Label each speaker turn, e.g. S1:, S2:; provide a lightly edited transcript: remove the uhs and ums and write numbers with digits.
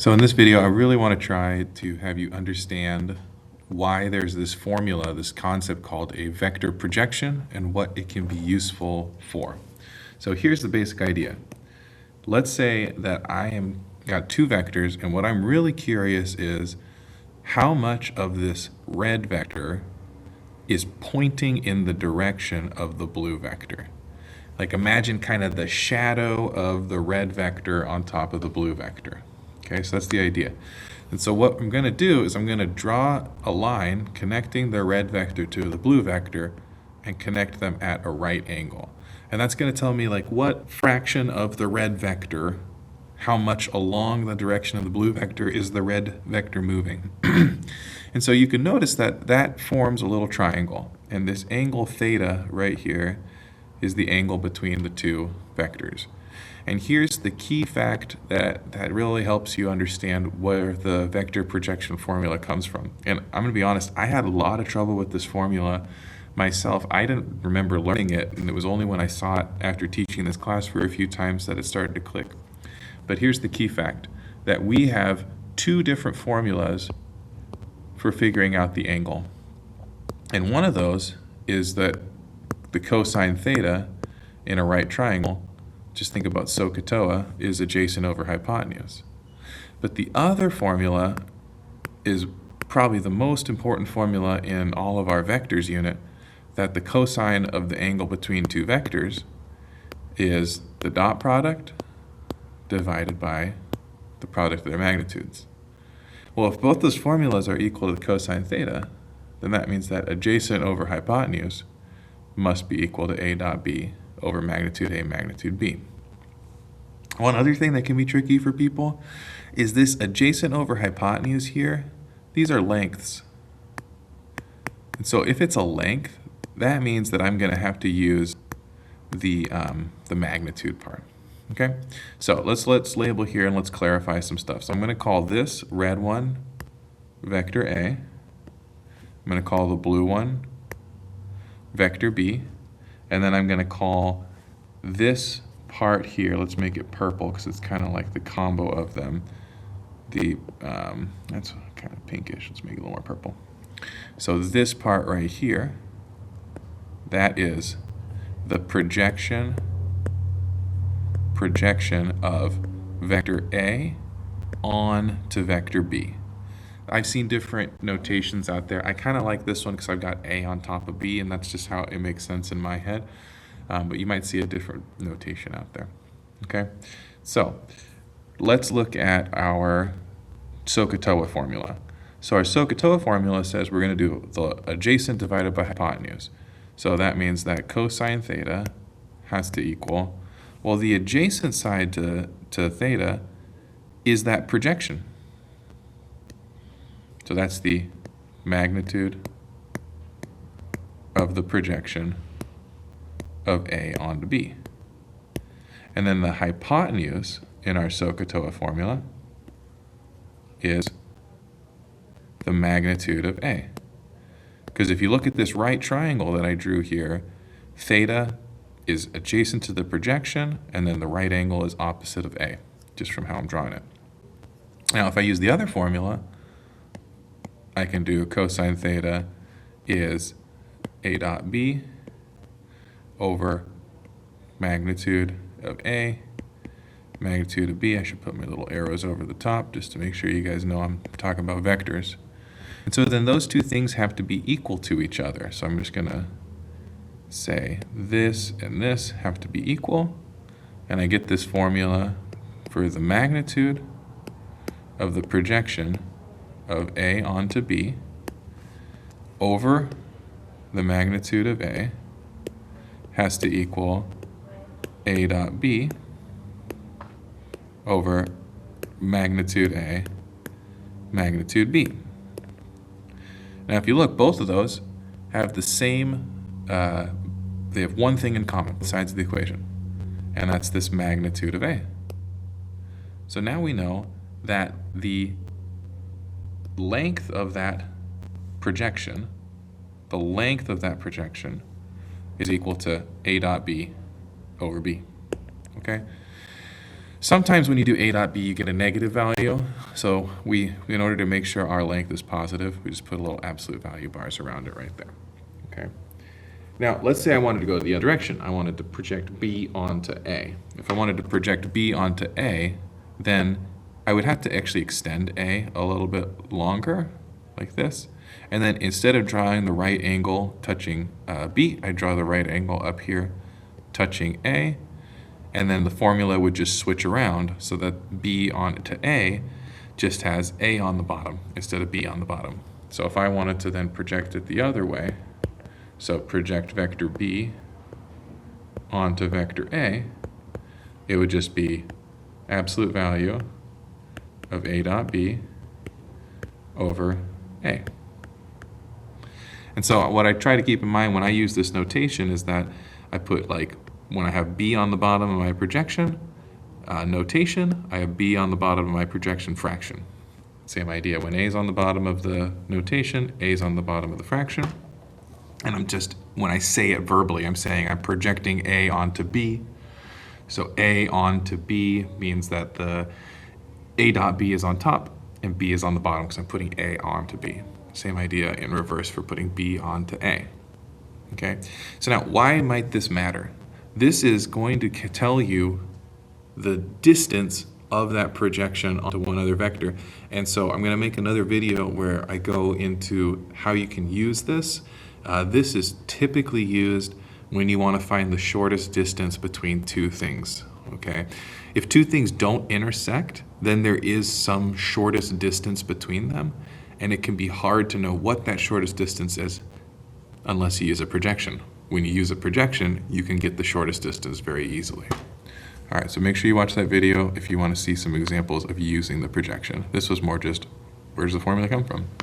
S1: So in this video, I really want to try to have you understand why there's this formula, this concept called a vector projection, and what it can be useful for. So here's the basic idea. Let's say that got two vectors, and what I'm really curious is how much of this red vector is pointing in the direction of the blue vector. Like imagine kind of the shadow of the red vector on top of the blue vector. Okay, so that's the idea. And so what I'm going to do is I'm going to draw a line connecting the red vector to the blue vector and connect them at a right angle. And that's going to tell me like what fraction of the red vector, how much along the direction of the blue vector is the red vector moving. And so you can notice that that forms a little triangle. And this angle theta right here is the angle between the two vectors. And here's the key fact that really helps you understand where the vector projection formula comes from. And I'm going to be honest, I had a lot of trouble with this formula myself. I didn't remember learning it, and it was only when I saw it after teaching this class for a few times that it started to click. But here's the key fact, that we have two different formulas for figuring out the angle. And one of those is that the cosine theta in a right triangle, just think about SOHCAHTOA, is adjacent over hypotenuse. But the other formula is probably the most important formula in all of our vectors unit, that the cosine of the angle between two vectors is the dot product divided by the product of their magnitudes. Well, if both those formulas are equal to the cosine theta, then that means that adjacent over hypotenuse must be equal to A dot B over magnitude A magnitude B. One other thing that can be tricky for people is this adjacent over hypotenuse here. These are lengths. And so if it's a length, that means that I'm going to have to use the magnitude part. Okay? So let's label here and let's clarify some stuff. So I'm going to call this red one vector A. I'm going to call the blue one vector B. And then I'm going to call this part here, let's make it purple because it's kind of like the combo of them. That's kind of pinkish, let's make it a little more purple. So this part right here, that is the projection of vector A on to vector B. I've seen different notations out there. I kind of like this one because I've got A on top of B, and that's just how it makes sense in my head. But you might see a different notation out there. Okay, so let's look at our SOHCAHTOA formula. So our SOHCAHTOA formula says we're going to do the adjacent divided by hypotenuse. So that means that cosine theta has to equal, well, the adjacent side to theta is that projection. So that's the magnitude of the projection of A onto B. And then the hypotenuse in our SOHCAHTOA formula is the magnitude of A. Because if you look at this right triangle that I drew here, theta is adjacent to the projection, and then the right angle is opposite of A, just from how I'm drawing it. Now, if I use the other formula, I can do cosine theta is A dot B over magnitude of A, magnitude of B. I should put my little arrows over the top just to make sure you guys know I'm talking about vectors. And so then those two things have to be equal to each other. So I'm just going to say this and this have to be equal, and I get this formula for the magnitude of the projection of A onto B over the magnitude of A has to equal A dot B over magnitude A, magnitude B. Now if you look, both of those have the same, they have one thing in common besides the equation, and that's this magnitude of A. So now we know that the length of that projection, is equal to A dot B over B. Okay? Sometimes when you do A dot B, you get a negative value. So in order to make sure our length is positive, we just put a little absolute value bars around it right there. Okay. Now, let's say I wanted to go the other direction. I wanted to project B onto A. If I wanted to project B onto A, then I would have to actually extend A a little bit longer, like this. And then instead of drawing the right angle touching B, I draw the right angle up here touching A. And then the formula would just switch around so that B onto A just has A on the bottom instead of B on the bottom. So if I wanted to then project it the other way, so project vector B onto vector A, it would just be absolute value of A dot B over A. And so what I try to keep in mind when I use this notation is that I put, like, when I have B on the bottom of my projection notation, I have B on the bottom of my projection fraction. Same idea. When A is on the bottom of the notation, A is on the bottom of the fraction. And when I say it verbally, I'm saying I'm projecting A onto B. So A onto B means that the A dot B is on top and B is on the bottom because I'm putting A onto B. Same idea in reverse for putting B onto A. Okay, so now why might this matter? This is going to tell you the distance of that projection onto one other vector. And so I'm going to make another video where I go into how you can use this. This is typically used when you want to find the shortest distance between two things, okay? If two things don't intersect, then there is some shortest distance between them, and it can be hard to know what that shortest distance is unless you use a projection. When you use a projection, you can get the shortest distance very easily. All right, so make sure you watch that video if you want to see some examples of using the projection. This was more just, where does the formula come from?